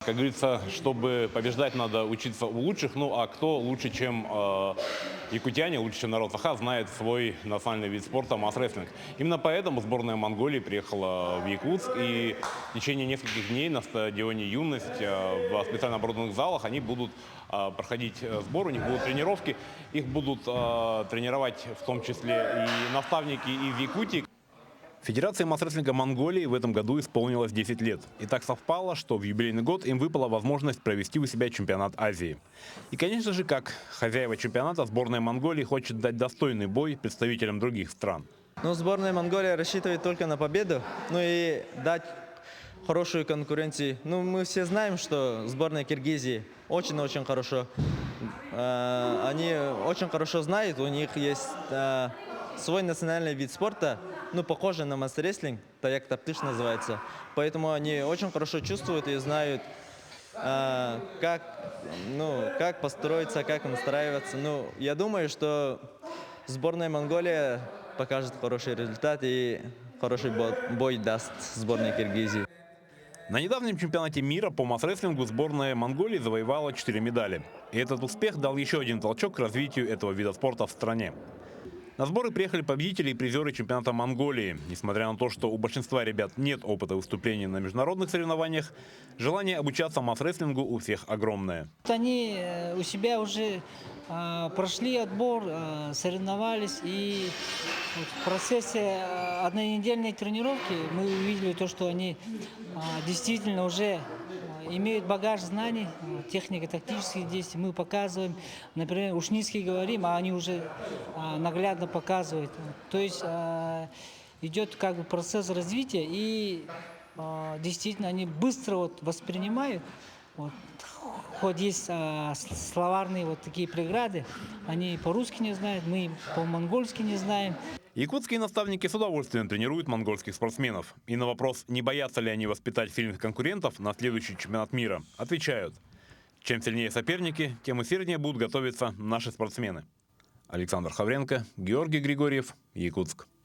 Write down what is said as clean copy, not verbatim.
Как говорится, чтобы побеждать, надо учиться у лучших. Ну а кто лучше, чем якутяне, лучше, чем народ Саха, знает свой национальный вид спорта масс-рестлинг. Именно поэтому сборная Монголии приехала в Якутск. И в течение нескольких дней на стадионе «Юность» в специально оборудованных залах они будут проходить сбор, у них будут тренировки. Их будут тренировать в том числе и наставники из Якутии. Федерации масс-рестлинга Монголии в этом году исполнилось 10 лет. И так совпало, что в юбилейный год им выпала возможность провести у себя чемпионат Азии. И, конечно же, как хозяева чемпионата, сборная Монголии хочет дать достойный бой представителям других стран. Ну, сборная Монголии рассчитывает только на победу, ну и дать хорошую конкуренцию. Ну, мы все знаем, что сборная Киргизии очень-очень хорошо. Они очень хорошо знают, у них есть свой национальный вид спорта, ну, похожий на масс-рестлинг, таяк таптыш называется. Поэтому они очень хорошо чувствуют и знают, как построиться, как настраиваться. Ну, я думаю, что сборная Монголии покажет хороший результат и хороший бой даст сборной Киргизии. На недавнем чемпионате мира по масс-рестлингу сборная Монголии завоевала 4 медали. И этот успех дал еще один толчок к развитию этого вида спорта в стране. На сборы приехали победители и призеры чемпионата Монголии. Несмотря на то, что у большинства ребят нет опыта выступлений на международных соревнованиях, желание обучаться масс-рестлингу у всех огромное. Они у себя уже прошли отбор, соревновались, и вот в процессе однонедельной тренировки мы увидели то, что они действительно уже имеют багаж знаний, техника тактических действий. Мы показываем, например, ушницкий говорим, а они уже наглядно показывают. То есть идет как бы процесс развития, и действительно они быстро вот воспринимают. Вот. Хоть есть словарные вот такие преграды, они по-русски не знают, мы по-монгольски не знаем. Якутские наставники с удовольствием тренируют монгольских спортсменов. И на вопрос, не боятся ли они воспитать сильных конкурентов на следующий чемпионат мира, отвечают: чем сильнее соперники, тем усерднее будут готовиться наши спортсмены. Александр Хавренко, Георгий Григорьев, Якутск.